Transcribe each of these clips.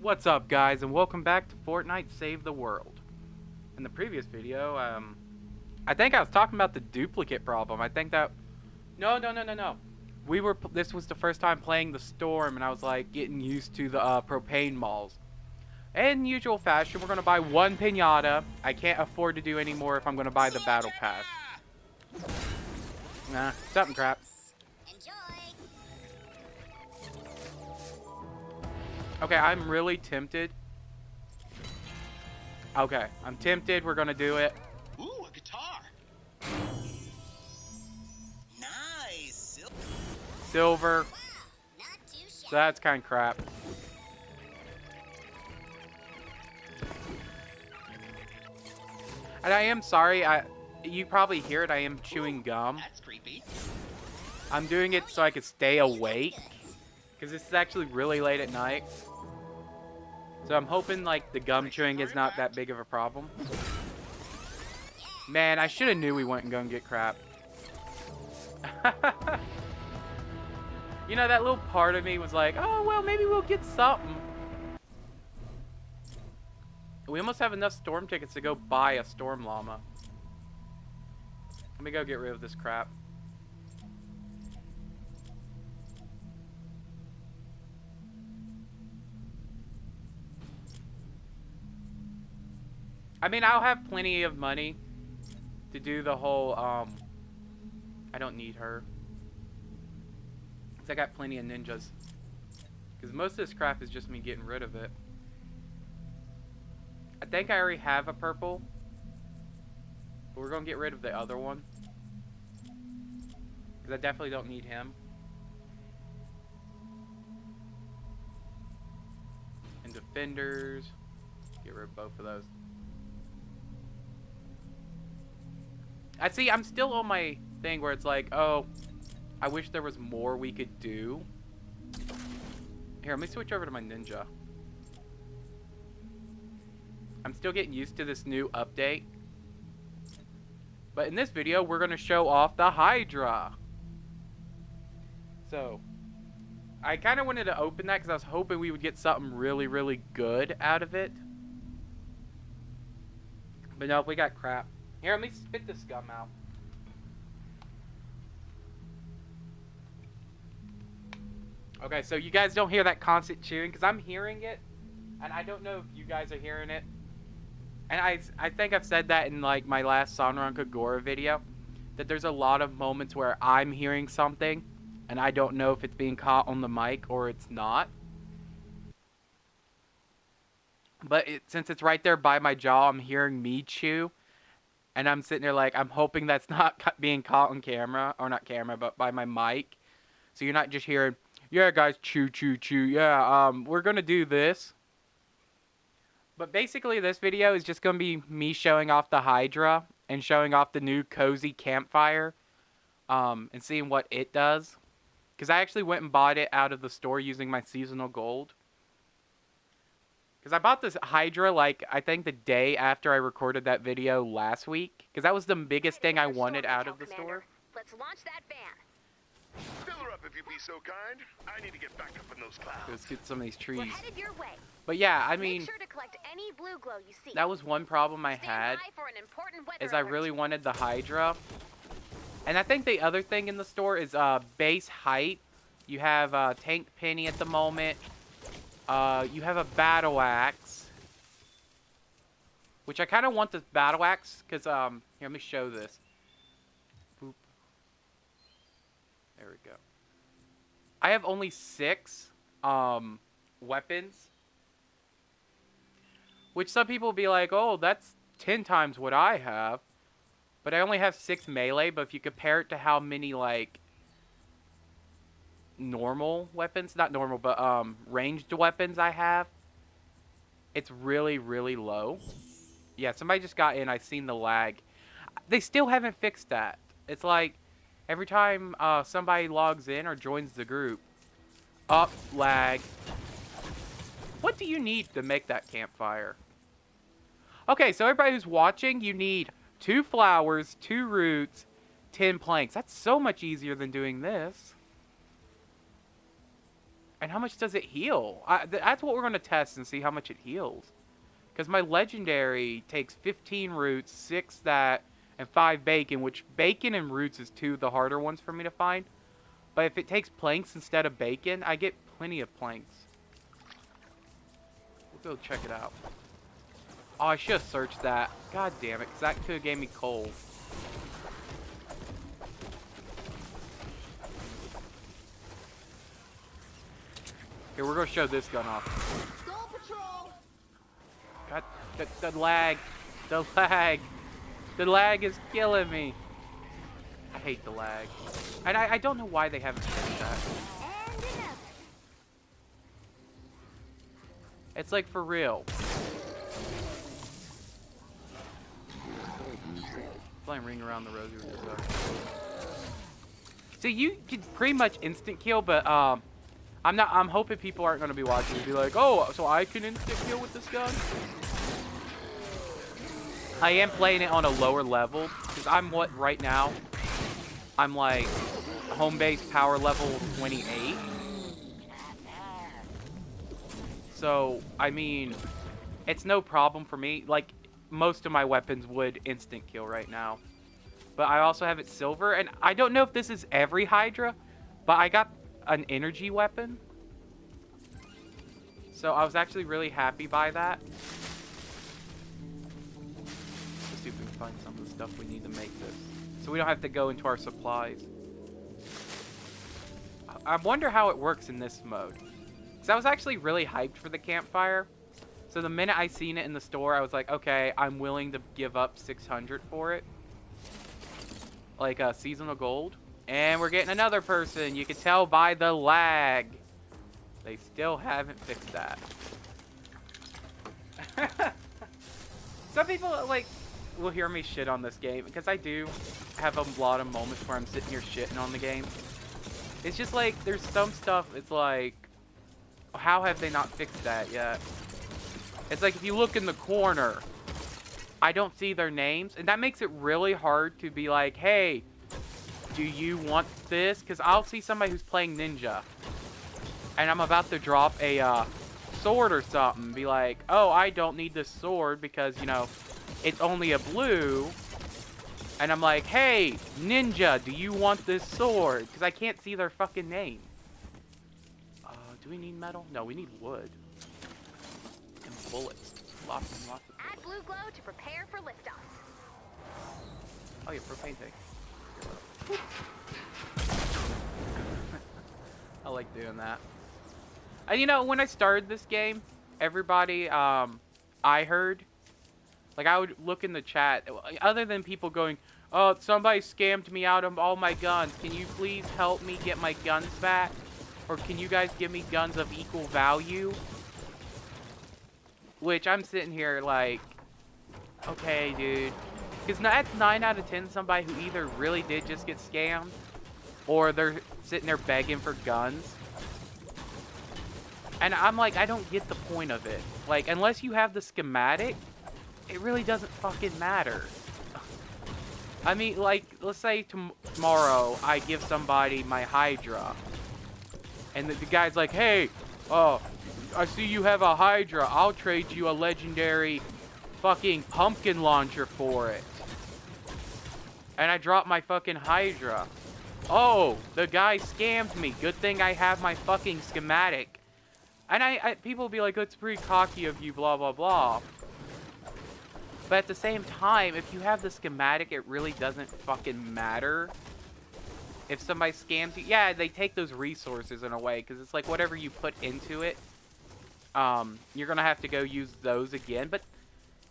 What's up, guys, and welcome back to Fortnite Save the World. In the previous video, I think I was talking about the duplicate problem. I think that... No. This was the first time playing the Storm, and I was, like, getting used to the, propane malls. In usual fashion, we're gonna buy one pinata. I can't afford to do any more if I'm gonna buy the Battle Pass. Nah, something crap. Okay, I'm really tempted. Okay, I'm tempted. We're gonna do it. Ooh, a guitar. Nice. Silver. So that's kind of crap. And I am sorry. You probably hear it. I am chewing gum. That's creepy. I'm doing it so I could stay awake, because this is actually really late at night. So I'm hoping, like, the gum chewing is not that big of a problem. Man, I should have knew we weren't going to get crap. You know, that little part of me was like, oh, well, maybe we'll get something. We almost have enough storm tickets to go buy a storm llama. Let me go get rid of this crap. I mean, I'll have plenty of money to do the whole, I don't need her. Because I got plenty of ninjas. Because most of this crap is just me getting rid of it. I think I already have a purple. But we're going to get rid of the other one. Because I definitely don't need him. And defenders. Get rid of both of those. I see, I'm still on my thing where it's like, oh, I wish there was more we could do. Here, let me switch over to my ninja. I'm still getting used to this new update. But in this video, we're going to show off the hydra. So, I kind of wanted to open that because I was hoping we would get something really, really good out of it. But nope, we got crap. Here, let me spit this gum out. Okay, so you guys don't hear that constant chewing, because I'm hearing it, and I don't know if you guys are hearing it. And I think I've said that in, like, my last Sonra Kagura video, that there's a lot of moments where I'm hearing something, and I don't know if it's being caught on the mic or it's not. But since it's right there by my jaw, I'm hearing me chew. And I'm sitting there like, I'm hoping that's not being caught on camera. Or not camera, but by my mic. So you're not just hearing, yeah, guys, chew, chew, chew. Yeah, we're going to do this. But basically, this video is just going to be me showing off the hydra. And showing off the new cozy campfire. And seeing what it does. Because I actually went and bought it out of the store using my seasonal gold. Because I bought this hydra, like, I think the day after I recorded that video last week. Because that was the biggest thing I wanted out of the store. Let's launch that van. Fill her up if you be so kind. I need to get back up in those clouds. Let's get some of these trees. We're headed your way. But yeah, I mean, make sure to collect any blue glow you see. That was one problem I had. Is I really wanted the hydra. And I think the other thing in the store is base height. You have Tank Penny at the moment. You have a battle axe, which I kind of want this battle axe because here, let me show this. Boop. There we go. I have only 6 weapons, which some people will be like, oh, that's 10 times what I have. But I only have 6 melee. But if you compare it to how many, like, normal weapons, not normal, but ranged weapons I have, it's really, really low. Yeah, somebody just got in. I seen the lag. They still haven't fixed that. It's like every time somebody logs in or joins the group, up, lag. What do you need to make that campfire? Okay, so everybody who's watching, you need 2 flowers, 2 roots, 10 planks. That's so much easier than doing this. And how much does it heal? That's what we're going to test and see how much it heals. Because my legendary takes 15 roots, 6 that, and 5 bacon, which bacon and roots is 2 of the harder ones for me to find. But if it takes planks instead of bacon, I get plenty of planks. We'll go check it out. Oh, I should have searched that. God damn it, because that could have gave me coal. Here, we're going to show this gun off. Soul Patrol! God, the lag. The lag. The lag is killing me. I hate the lag. And I don't know why they haven't fixed that. And another. It's like for real. Playing Ring Around the Rosy with this stuff. So you can pretty much instant kill, but I'm hoping people aren't gonna be watching and be like, oh, so I can instant kill with this gun? I am playing it on a lower level, because I'm right now? I'm like home base power level 28. So, I mean, it's no problem for me. Like, most of my weapons would instant kill right now. But I also have it silver, and I don't know if this is every Hydra, but I got an energy weapon. So I was actually really happy by that. Let's see if we can find some of the stuff we need to make this. So we don't have to go into our supplies. I wonder how it works in this mode. Because I was actually really hyped for the campfire. So the minute I seen it in the store, I was like, okay, I'm willing to give up 600 for it. Like seasonal gold. And we're getting another person. You can tell by the lag. They still haven't fixed that. Some people, like, will hear me shit on this game. Because I do have a lot of moments where I'm sitting here shitting on the game. It's just like, there's some stuff, it's like, how have they not fixed that yet? It's like, if you look in the corner, I don't see their names. And that makes it really hard to be like, hey, do you want this? Because I'll see somebody who's playing ninja. And I'm about to drop a sword or something. Be like, oh, I don't need this sword because, you know, it's only a blue. And I'm like, hey, ninja, do you want this sword? Because I can't see their fucking name. Do we need metal? No, we need wood. And bullets. Lots and lots of bullets. Add blue glow to prepare for liftoff. Oh yeah, propane tank. I like doing that. And you know, when I started this game, everybody, I heard, like I would look in the chat, other than people going, oh, somebody scammed me out of all my guns. Can you please help me get my guns back? Or can you guys give me guns of equal value? Which I'm sitting here like, okay, dude. Because that's 9 out of 10 somebody who either really did just get scammed, or they're sitting there begging for guns. And I'm like, I don't get the point of it. Like, unless you have the schematic, it really doesn't fucking matter. I mean, like, let's say tomorrow I give somebody my hydra. And the guy's like, hey, I see you have a hydra. I'll trade you a legendary fucking pumpkin launcher for it. And I drop my fucking hydra. Oh, the guy scammed me. Good thing I have my fucking schematic. And people will be like, that's pretty cocky of you, blah, blah, blah. But at the same time, if you have the schematic, it really doesn't fucking matter. If somebody scams you, yeah, they take those resources in a way, because it's like whatever you put into it, you're going to have to go use those again, but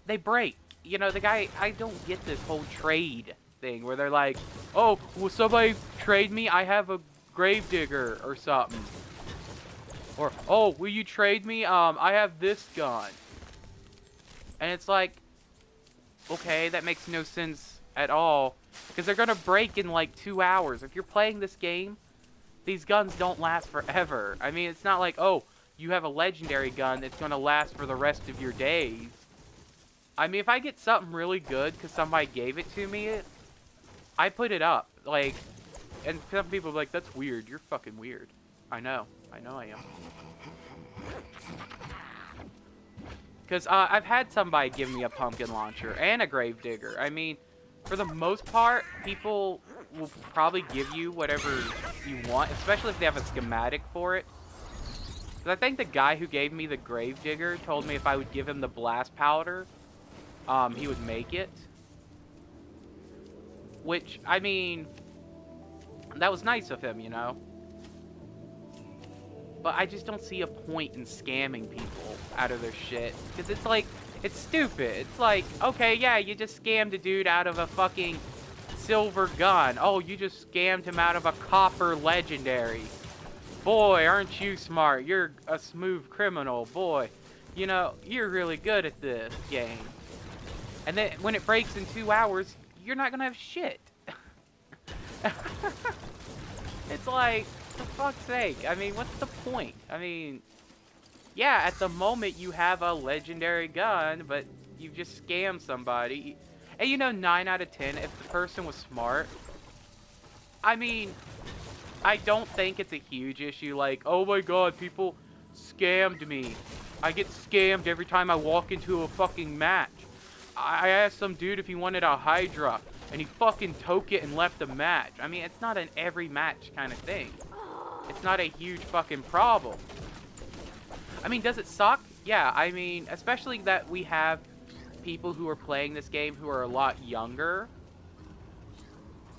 they break. You know, the guy, I don't get this whole trade thing where they're like, oh, will somebody trade me? I have a gravedigger or something. Or, oh, will you trade me? I have this gun. And it's like, okay, that makes no sense at all. Because they're going to break in like 2 hours. If you're playing this game, these guns don't last forever. I mean, it's not like, oh, you have a legendary gun that's going to last for the rest of your days. I mean, if I get something really good because somebody gave it to me, I put it up. Like, and some people are like, that's weird. You're fucking weird. I know. I know I am. Because I've had somebody give me a pumpkin launcher and a grave digger. I mean, for the most part, people will probably give you whatever you want, especially if they have a schematic for it. 'Cause I think the guy who gave me the grave digger told me if I would give him the blast powder, he would make it. Which, I mean, that was nice of him, you know? But I just don't see a point in scamming people out of their shit. Because it's like, it's stupid. It's like, okay, yeah, you just scammed a dude out of a fucking silver gun. Oh, you just scammed him out of a copper legendary. Boy, aren't you smart. You're a smooth criminal. Boy, you know, you're really good at this game. And then when it breaks in 2 hours, you're not gonna have shit. It's like, for fuck's sake. I mean, what's the point? I mean, yeah, at the moment you have a legendary gun, but you just scammed somebody. And you know, 9 out of 10, if the person was smart, I mean, I don't think it's a huge issue. Like, oh my god, people scammed me. I get scammed every time I walk into a fucking match. I asked some dude if he wanted a hydra, and he fucking took it and left the match. I mean, it's not an every match kind of thing. It's not a huge fucking problem. I mean, does it suck? Yeah, I mean, especially that we have people who are playing this game who are a lot younger.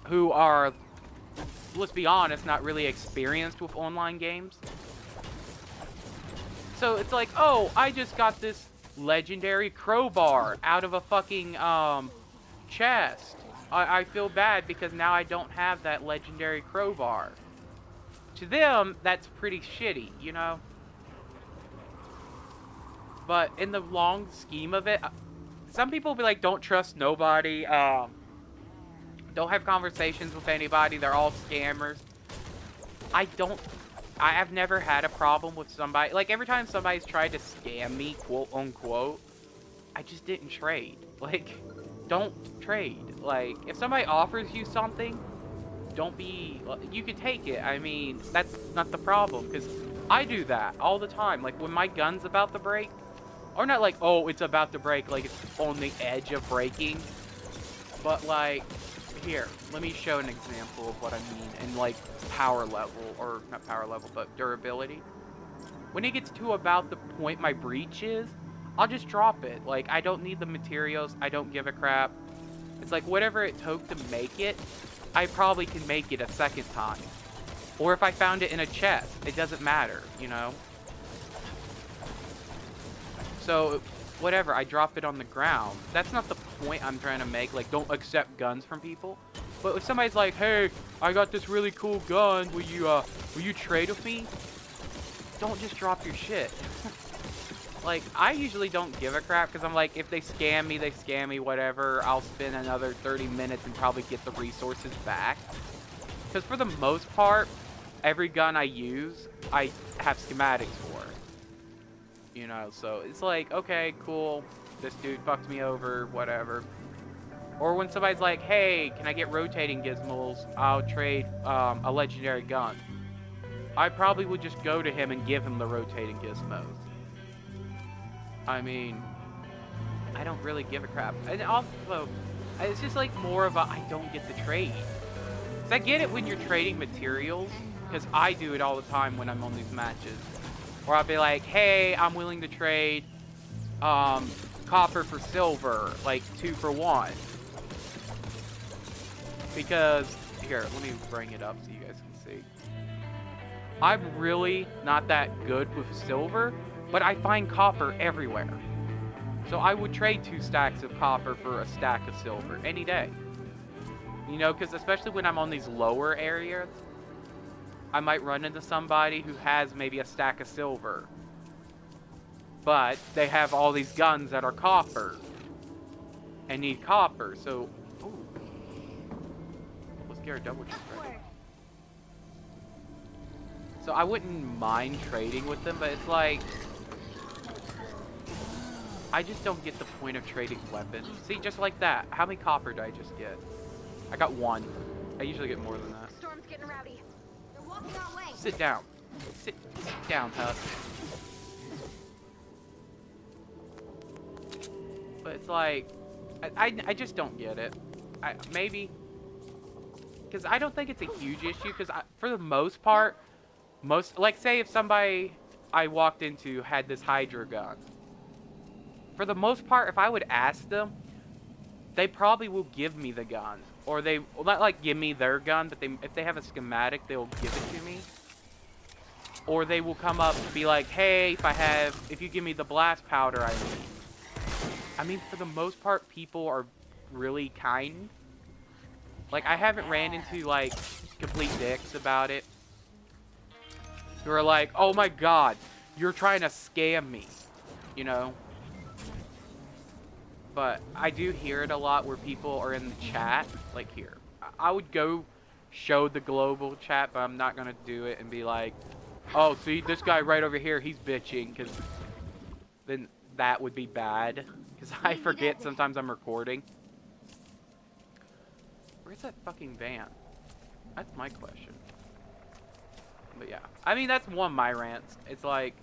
Who are, let's be honest, not really experienced with online games. So it's like, oh, I just got this legendary crowbar out of a fucking chest. I feel bad because now I don't have that legendary crowbar. To them, that's pretty shitty, you know? But in the long scheme of it, some people will be like, don't trust nobody, don't have conversations with anybody, they're all scammers. I've never had a problem with somebody, like every time somebody's tried to scam me, quote unquote, I just didn't trade. Like, don't trade. Like, if somebody offers you something, don't be, you can take it. I mean, that's not the problem, because I do that all the time. Like, when my gun's about to break, or not like, oh, it's about to break, like it's on the edge of breaking, but like, here, let me show an example of what I mean in like power level, or not power level, but durability. When it gets to about the point my breach is, I'll just drop it. Like, I don't need the materials, I don't give a crap. It's like, whatever it took to make it, I probably can make it a second time. Or if I found it in a chest, it doesn't matter, you know? So, whatever, I drop it on the ground. That's not the point I'm trying to make, like, don't accept guns from people. But if somebody's like, hey, I got this really cool gun, will you trade with me? Don't just drop your shit. Like, I usually don't give a crap, because I'm like, if they scam me, they scam me, whatever. I'll spend another 30 minutes and probably get the resources back. Because for the most part, every gun I use, I have schematics for. You know, so it's like, okay, cool, this dude fucked me over, whatever. Or when somebody's like, hey, can I get rotating gizmos? I'll trade a legendary gun. I probably would just go to him and give him the rotating gizmos. I mean, I don't really give a crap. And also, it's just like more of a, I don't get the trade. 'Cause I get it when you're trading materials, because I do it all the time when I'm on these matches. Or I'll be like, hey, I'm willing to trade copper for silver, like 2 for 1. Because, here, let me bring it up so you guys can see. I'm really not that good with silver, but I find copper everywhere. So I would trade 2 stacks of copper for a stack of silver any day. You know, because especially when I'm on these lower areas, I might run into somebody who has maybe a stack of silver, but they have all these guns that are copper and need copper, so, ooh, let's get our double check ready. So I wouldn't mind trading with them, but it's like, I just don't get the point of trading weapons. See, just like that, how many copper did I just get? I got 1. I usually get more than that. Storm's getting rowdy. They're walking our way. Sit down. Sit down, Husk. But it's like, I just don't get it. Maybe, because I don't think it's a huge issue, because for the most part, like, say if somebody I walked into had this hydra gun, for the most part, if I would ask them, they probably will give me the gun. Or they will not, like, give me their gun, but if they have a schematic, they'll give it to me. Or they will come up and be like, hey, if you give me the blast powder I need. I mean, for the most part, people are really kind. Like, I haven't ran into, like, complete dicks about it. Who are like, oh my god, you're trying to scam me. You know? But I do hear it a lot where people are in the chat. Like, here. I would go show the global chat, but I'm not going to do it and be like, oh, see, this guy right over here, he's bitching, because then that would be bad. Because I forget sometimes I'm recording. Where's that fucking van? That's my question. But yeah. I mean, that's one of my rants. It's like,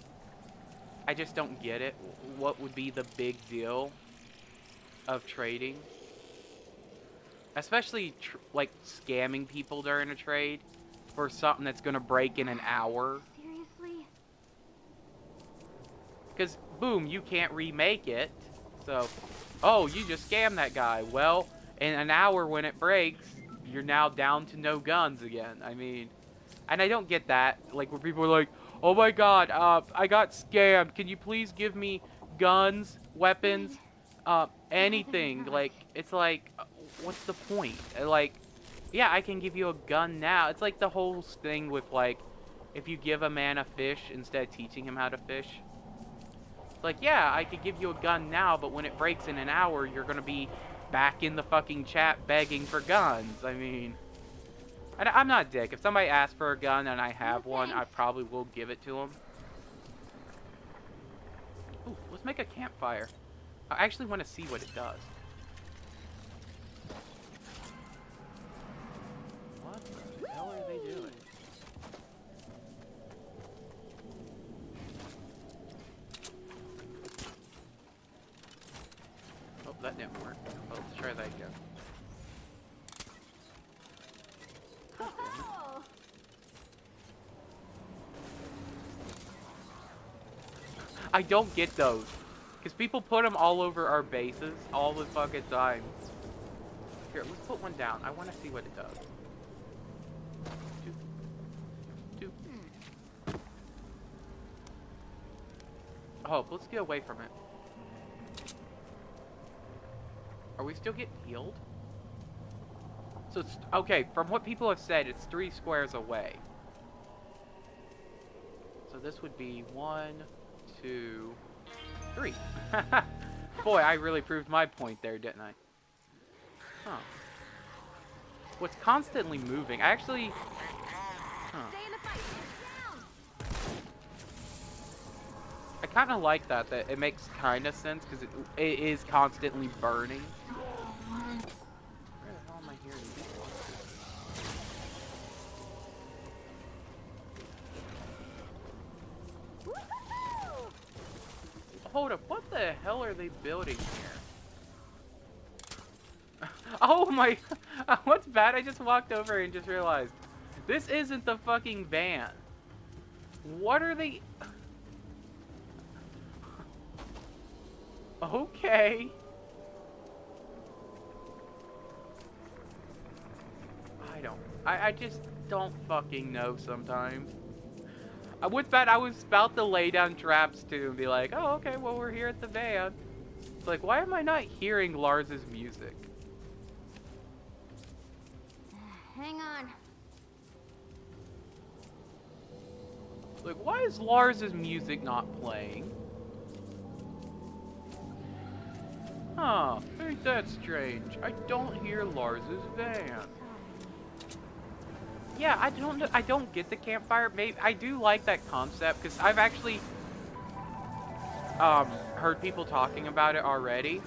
I just don't get it. What would be the big deal of trading? Especially, like, scamming people during a trade for something that's going to break in an hour. Seriously? Because, boom, you can't remake it. So, oh, you just scammed that guy. Well, in an hour when it breaks, you're now down to no guns again. I mean, and I don't get that. Like, where people are like, oh my god, I got scammed. Can you please give me guns, weapons, anything? Like, it's like, what's the point? Like, yeah, I can give you a gun now. It's like the whole thing with, like, if you give a man a fish instead of teaching him how to fish. Like, yeah, I could give you a gun now, but when it breaks in an hour, you're gonna be back in the fucking chat begging for guns. I mean, I'm not a dick. If somebody asks for a gun and I have one, I probably will give it to them. Ooh, let's make a campfire. I actually want to see what it does. What the hell are they doing? Oh, that didn't work. Well, let's try that again. Oh. I don't get those. Because people put them all over our bases all the fucking time. Here, let's put one down. I want to see what it does. Two. Oh, let's get away from it. Are we still getting healed? So it's, okay, from what people have said, it's 3 squares away. So this would be 1, 2, 3. Boy, I really proved my point there, didn't I? Huh. What's constantly moving? I actually... Huh. Stay in the fight. Down. I kind of like that it makes kind of sense, because it is constantly burning. Where the hell am I hearing people? Woo-hoo-hoo! Hold up, what the hell are they building here? Oh my... What's bad? I just walked over and just realized. This isn't the fucking van. What are they... Okay. I just don't fucking know sometimes. What's bad? I was about to lay down traps too and be like, oh, okay, well, we're here at the van. It's like, why am I not hearing Lars's music? Hang on. Like, why is Lars's music not playing? Huh, ain't that strange? I don't hear Lars's van. Yeah, I don't get the campfire. Maybe I do like that concept because I've actually heard people talking about it already.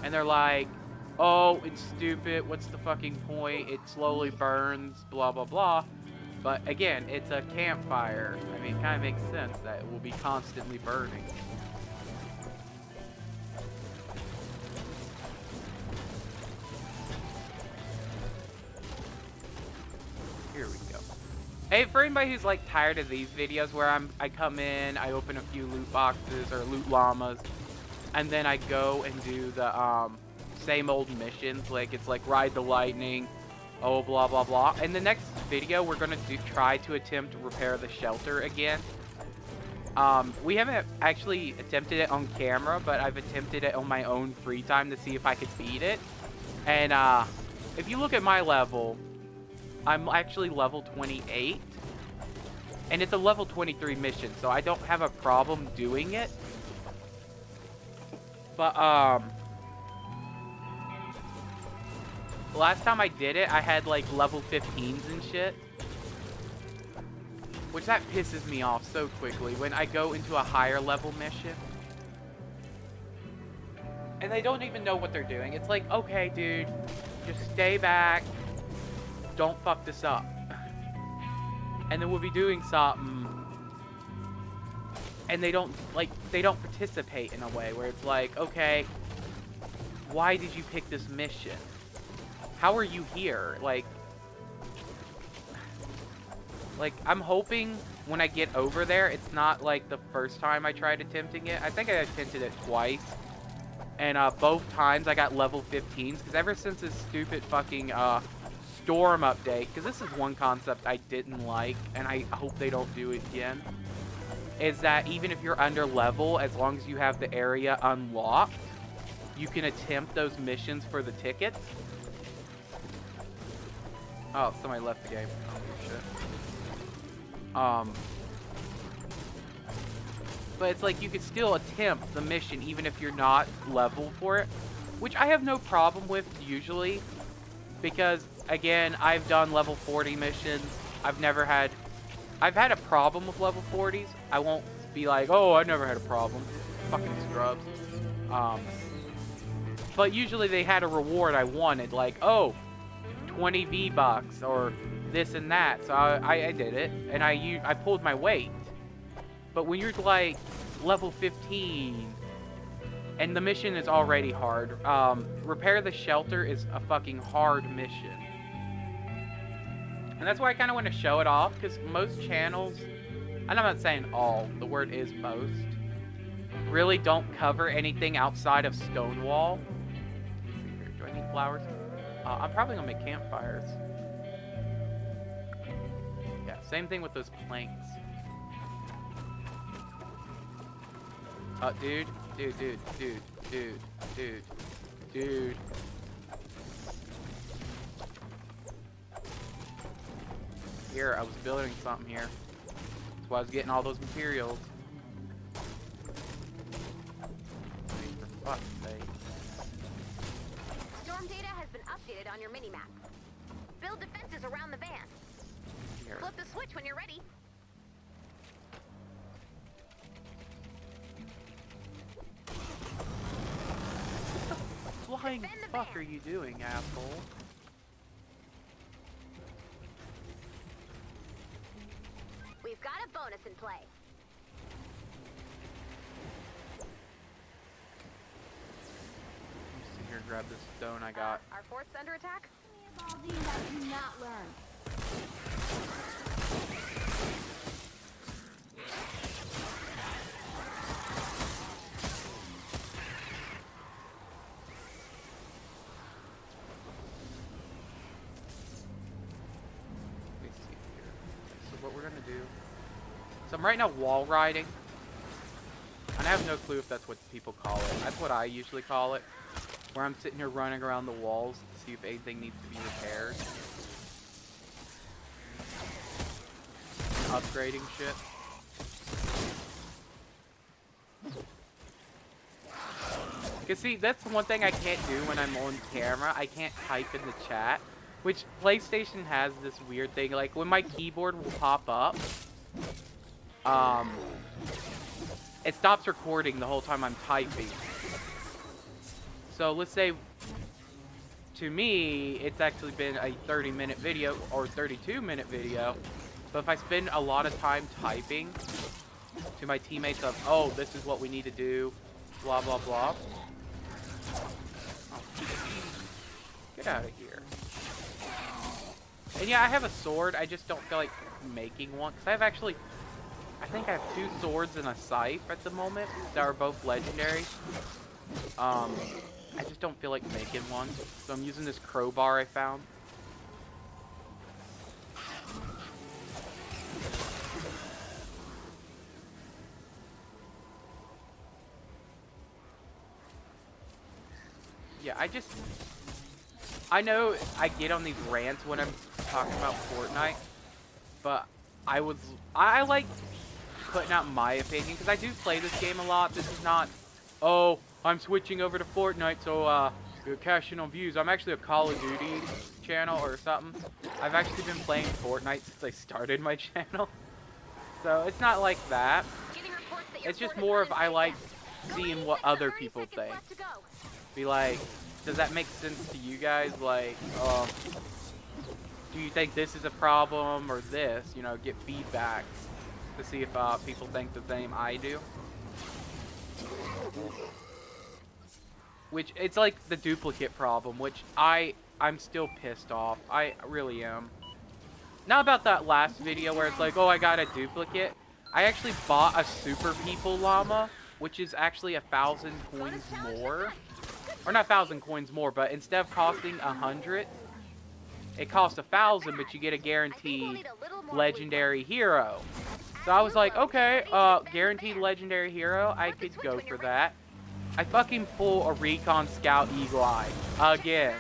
And they're like, "Oh, it's stupid. What's the fucking point? It slowly burns, blah blah blah." But again, it's a campfire. I mean, it kind of makes sense that it will be constantly burning. Here we go. Hey, for anybody who's like tired of these videos where I come in, I open a few loot boxes or loot llamas, and then I go and do the same old missions, like it's like ride the lightning, oh blah blah blah. In the next video, we're gonna try to attempt to repair the shelter again. We haven't actually attempted it on camera, but I've attempted it on my own free time to see if I could beat it. And if you look at my level, I'm actually level 28, and it's a level 23 mission, so I don't have a problem doing it. But last time I did it, I had like level 15s and shit, which that pisses me off so quickly when I go into a higher level mission and they don't even know what they're doing. It's like, okay, dude, just stay back. Don't fuck this up. And then we'll be doing something and they don't participate in a way where it's like, okay, why did you pick this mission? How are you here? Like I'm hoping when I get over there, it's not like the first time I tried attempting it. I think I attempted it twice. And both times I got level 15s, because ever since this stupid fucking storm update, because this is one concept I didn't like, and I hope they don't do it again, is that even if you're under level, as long as you have the area unlocked, you can attempt those missions for the tickets. Oh, somebody left the game. Oh, shit. But it's like you could still attempt the mission even if you're not level for it, which I have no problem with usually, because again, I've done level 40 missions. I've had a problem with level 40s. I won't be like, oh, I never had a problem. Fucking scrubs. But usually they had a reward I wanted, like, oh, 20 V-Bucks or this and that. So I did it, and I pulled my weight. But when you're like level 15 and the mission is already hard, repair the shelter is a fucking hard mission. And that's why I kind of want to show it off, because most channels, and I'm not saying all, the word is most, really don't cover anything outside of Stonewall. Let's see here. Do I need flowers? I'm probably gonna make campfires. Yeah, same thing with those planks. Dude. Here, I was building something here. That's why I was getting all those materials. For fuck's sake. Storm data has been updated on your mini-map. Build defenses around the van. Here. Flip the switch when you're ready. What the fuck are you doing, asshole? We've got a bonus in play. Let me sit here and grab this stone I got. Our fort's under attack? Do not learn. Let me see here. So what we're gonna do. So I'm right now wall riding. And I have no clue if that's what people call it. That's what I usually call it. Where I'm sitting here running around the walls to see if anything needs to be repaired. Upgrading shit. Cause see, that's the one thing I can't do when I'm on camera. I can't type in the chat. Which PlayStation has this weird thing, like when my keyboard will pop up, it stops recording the whole time I'm typing. So let's say, to me, it's actually been a 30-minute video or 32-minute video, But if I spend a lot of time typing to my teammates of, oh, this is what we need to do, blah, blah, blah. Oh, get out of here. And yeah, I have a sword. I just don't feel like making one. Because I think I have 2 swords and a scythe at the moment that are both legendary. I just don't feel like making one. So I'm using this crowbar I found. Yeah, I know I get on these rants when I'm talking about Fortnite, but I like putting out my opinion, because I do play this game a lot. This is not, oh, I'm switching over to Fortnite, so, cash in on views. I'm actually a Call of Duty channel or something. I've actually been playing Fortnite since I started my channel. So, it's not like that. It's just more of I like seeing what other people think. Be like, does that make sense to you guys? Like, do you think this is a problem or this? You know, get feedback to see if people think the same I do. Which, it's like the duplicate problem, which I'm still pissed off. I really am. Not about that last video where it's like, oh, I got a duplicate. I actually bought a super people llama, which is actually 1,000 coins more. Or not 1,000 coins more, but instead of costing 100, it costs 1,000, but you get a guaranteed legendary hero. So I was like, okay, guaranteed legendary hero, I could go for that. I fucking pull a recon scout eagle eye again.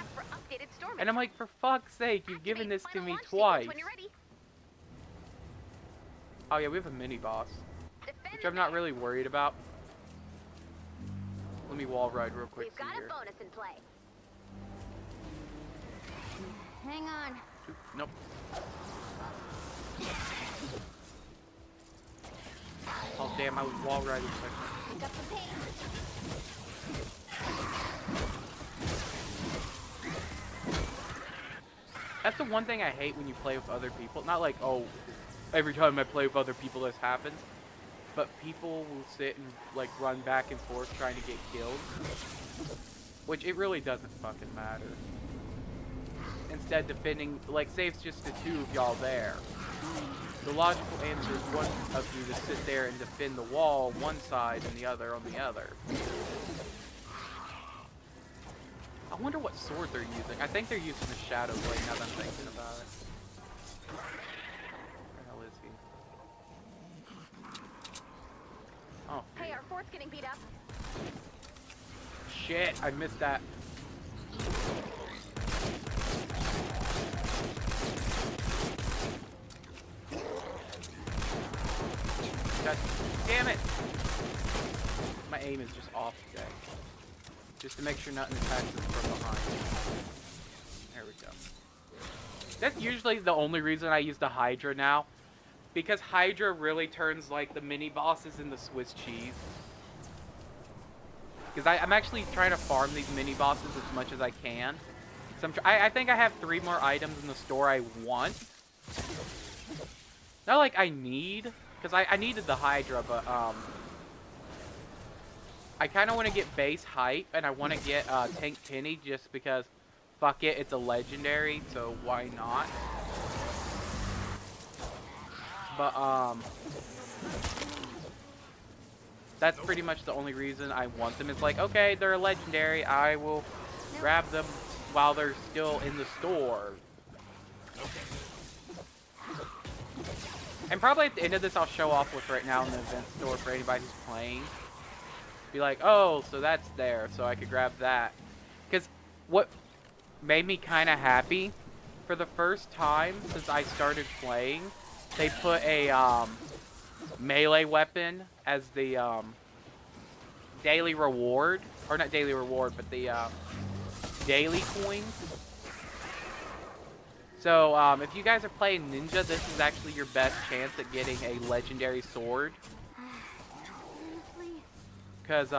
And I'm like, for fuck's sake, you've given this to me twice. Oh yeah, we have a mini boss, which I'm not really worried about. Let me wall ride real quick. We've got a bonus in play. Hang on. Nope. Oh damn, I was wall riding a second. Pick up the pace. That's the one thing I hate when you play with other people. Not like, oh, every time I play with other people this happens. But people will sit and, like, run back and forth trying to get killed. Which, it really doesn't fucking matter. Instead, defending, like, say it's just the 2 of y'all there. The logical answer is one of you to sit there and defend the wall one side and the other on the other. I wonder what sword they're using. I think they're using the Shadow Blade now that I'm thinking about it. Where the hell is he? Oh. Hey, our fort's getting beat up. Shit, I missed that. God damn it! My aim is just off today. Just to make sure nothing attacks us from behind. There we go. That's usually the only reason I use the Hydra now. Because Hydra really turns, like, the mini-bosses into Swiss cheese. Because I'm actually trying to farm these mini-bosses as much as I can. So I think I have 3 more items in the store I want. Not like I need, because I needed the Hydra, but, I kind of want to get base hype, and I want to get Tank Penny just because, fuck it, it's a legendary, so why not? But, that's pretty much the only reason I want them. It's like, okay, they're a legendary, I will grab them while they're still in the store. And probably at the end of this, I'll show off what's right now in the event store for anybody who's playing. Be like, oh, so that's there, so I could grab that. Because what made me kind of happy, for the first time since I started playing, they put a melee weapon as the daily reward. Or not daily reward, but the daily coins. So if you guys are playing Ninja, this is actually your best chance at getting a legendary sword. Because,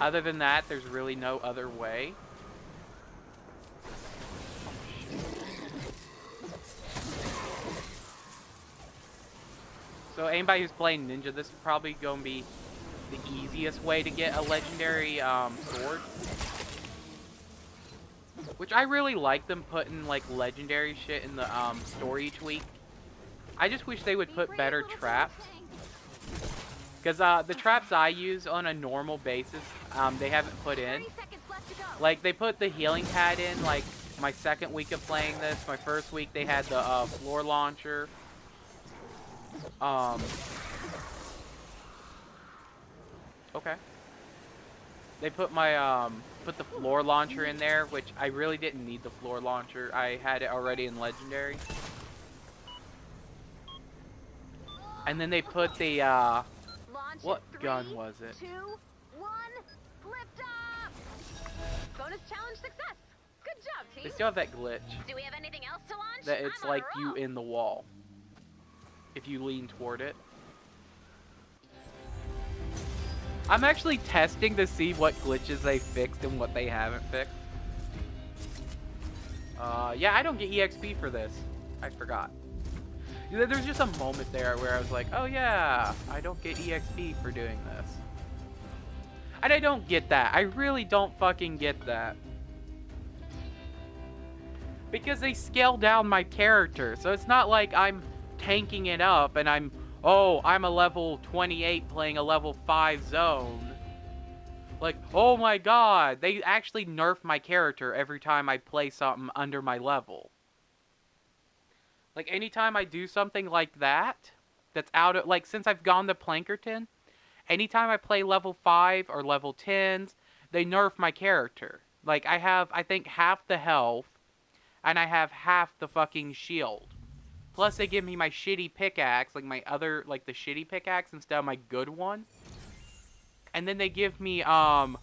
other than that, there's really no other way. So anybody who's playing Ninja, this is probably going to be the easiest way to get a legendary sword. Which I really like them putting like legendary shit in the store each week. I just wish they would put better traps. Because the traps I use on a normal basis, they haven't put in. Like, they put the healing pad in, like, my second week of playing this. My first week, they had the floor launcher. Okay. They put my, put the floor launcher in there, which I really didn't need the floor launcher. I had it already in Legendary. And then they put the, what gun was it? 2, 1, lift off! Bonus challenge success. Good job, team. They still have that glitch. Do we have anything else to launch? That it's I'm on like a you roll. in the wall. If you lean toward it. I'm actually testing to see what glitches they fixed and what they haven't fixed. Yeah, I don't get EXP for this. I forgot. There's just a moment there where I was like, oh yeah, I don't get EXP for doing this. And I don't get that. I really don't fucking get that. Because they scale down my character. So it's not like I'm tanking it up and I'm a level 28 playing a level 5 zone. Like, oh my god, they actually nerf my character every time I play something under my level. Like, anytime I do something like that, that's out of, like, since I've gone to Plankerton, anytime I play level 5 or level 10s, they nerf my character. Like, I have, I think, half the health, and I have half the fucking shield. Plus, they give me my shitty pickaxe, like my other, like the shitty pickaxe instead of my good one. And then they give me, oh,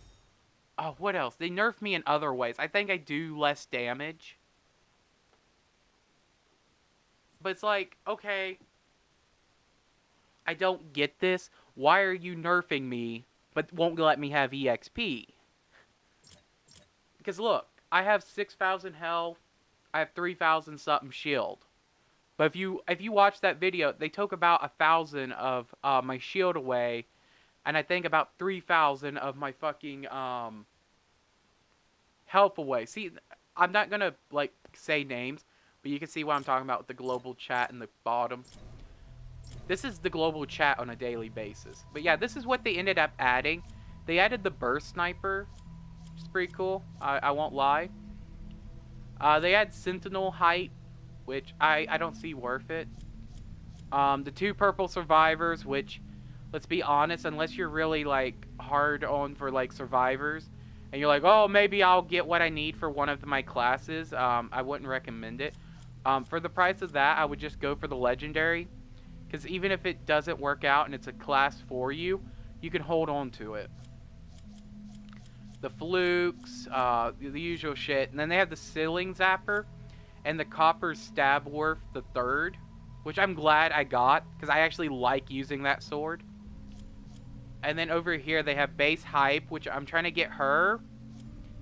what else? They nerf me in other ways. I think I do less damage. But it's like, okay, I don't get this. Why are you nerfing me, but won't let me have EXP? Because look, I have 6,000 health. I have 3,000 something shield. But if you watch that video, they took about 1,000 of my shield away, and I think about 3,000 of my fucking health away. See, I'm not gonna like say names, but you can see what I'm talking about with the global chat in the bottom. This is the global chat on a daily basis. But yeah, this is what they ended up adding. They added the burst sniper, which is pretty cool. I won't lie. They had sentinel height, which I don't see worth it. The 2 purple survivors, which, let's be honest, unless you're really like hard on for like survivors, and you're like, oh, maybe I'll get what I need for one of my classes, I wouldn't recommend it. For the price of that, I would just go for the legendary, because even if it doesn't work out and it's a class for you, you can hold on to it. The flukes, the usual shit, and then they have the ceiling zapper and the copper stabworth the third, which I'm glad I got, because I actually like using that sword. And then over here they have base hype, which I'm trying to get her,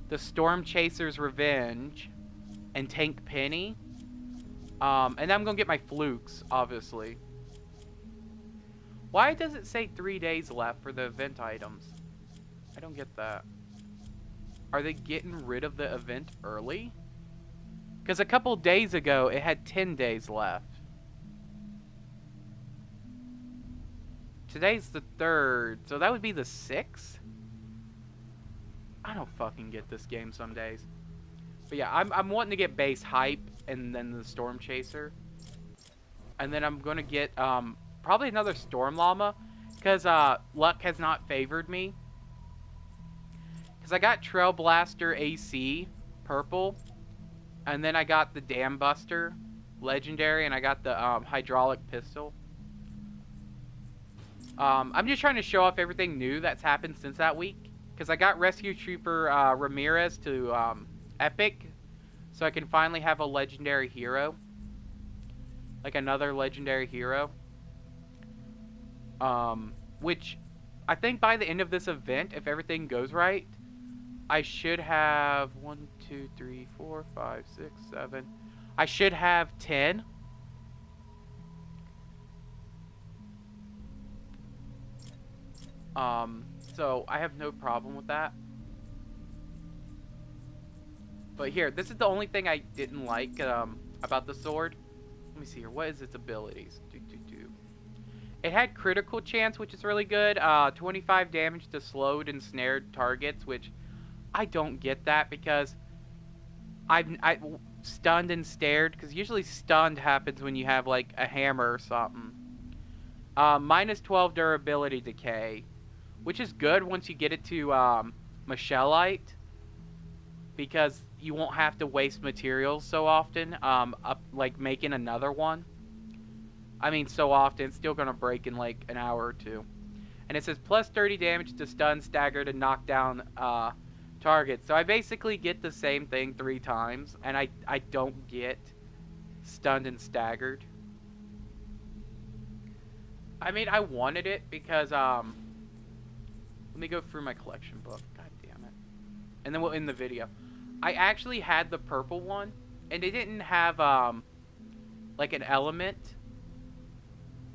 the storm chaser's revenge, and tank penny. And then I'm gonna get my flukes, obviously. Why does it say 3 days left for the event items? I don't get that. Are they getting rid of the event early? Because a couple days ago, it had 10 days left. Today's the 3rd, so that would be the 6th? I don't fucking get this game some days. But yeah, I'm wanting to get base hype and then the storm chaser. And then I'm going to get probably another storm llama, because luck has not favored me. Because I got Trailblaster AC, purple. And then I got the Dam Buster, legendary, and I got the hydraulic pistol. I'm just trying to show off everything new that's happened since that week. Because I got Rescue Trooper Ramirez to Epic. So I can finally have a legendary hero. Like another legendary hero. Which I think by the end of this event, if everything goes right, I should have 1, 2, 3, 4, 5, 6, 7. I should have 10. So I have no problem with that. But here, this is the only thing I didn't like about the sword. Let me see here. What is its abilities? It had critical chance, which is really good. 25 damage to slowed and snared targets, which I don't get that because I stunned and stared, because usually stunned happens when you have like a hammer or something. Minus 12 durability decay, which is good once you get it to Michelite, because you won't have to waste materials so often, like making another one. I mean, so often, it's still going to break in like an hour or two. And it says plus 30 damage to stun, stagger, and knock down targets. So I basically get the same thing 3 times, and I don't get stunned and staggered. I mean, I wanted it because, let me go through my collection book. God damn it. And then we'll end the video. I actually had the purple one, and it didn't have, like an element.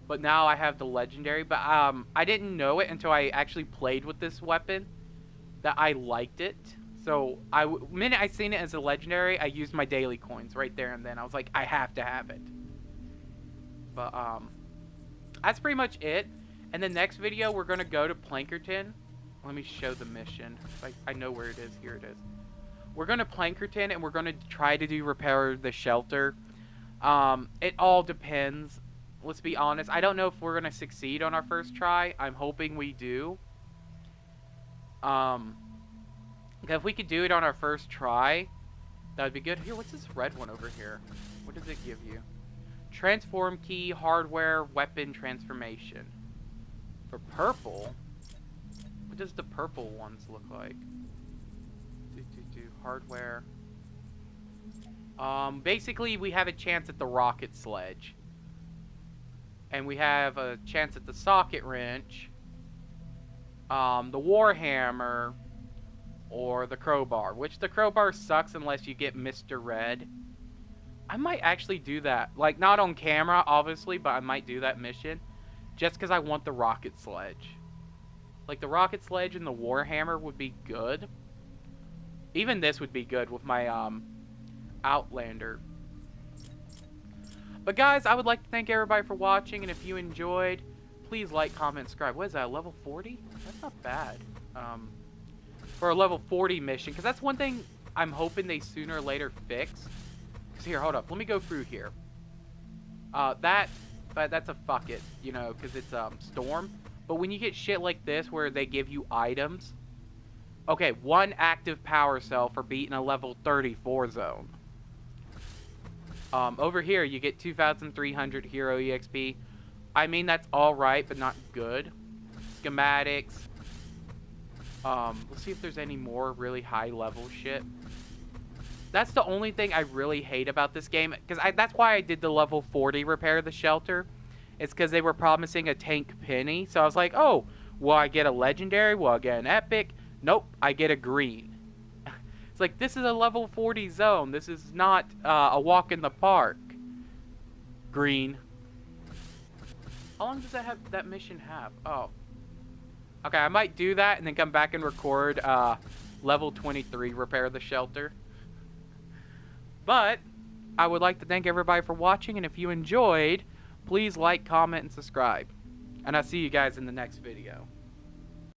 But now I have the legendary. But, I didn't know it until I actually played with this weapon that I liked it. So, the minute I seen it as a legendary, I used my daily coins right there and then. I was like, I have to have it. But, that's pretty much it. And the next video, we're going to go to Plankerton. Let me show the mission. I know where it is. Here it is. We're going to Plankerton, and we're going to try to repair the shelter. It all depends. Let's be honest. I don't know if we're going to succeed on our first try. I'm hoping we do. If we could do it on our first try, that would be good. Here, what's this red one over here? What does it give you? Transform key, hardware, weapon transformation. For purple, what does the purple ones look like? Hardware. Basically, we have a chance at the rocket sledge. And we have a chance at the socket wrench. The warhammer. Or the crowbar. Which the crowbar sucks unless you get Mr. Red. I might actually do that. Like, not on camera, obviously, but I might do that mission. Just because I want the rocket sledge. Like, the rocket sledge and the warhammer would be good. Even this would be good with my, Outlander. But, guys, I would like to thank everybody for watching. And if you enjoyed, please like, comment, subscribe. What is that, level 40? That's not bad. For a level 40 mission. Because that's one thing I'm hoping they sooner or later fix. Here, hold up. Let me go through here. But that's a fuck it, you know, because it's storm. But when you get shit like this where they give you items, okay, 1 active power cell for beating a level 34 zone. Over here you get 2,300 hero EXP. I mean, that's all right, but not good. Schematics. Let's see if there's any more really high level shit. That's the only thing I really hate about this game. Because that's why I did the level 40 repair the shelter. It's because they were promising a tank penny. So I was like, oh, will I get a legendary? Will I get an epic? Nope, I get a green. It's like, this is a level 40 zone. This is not a walk in the park. Green. How long does that mission have? Oh. Okay, I might do that and then come back and record level 23 repair the shelter. But I would like to thank everybody for watching, and if you enjoyed, please like, comment, and subscribe. And I'll see you guys in the next video.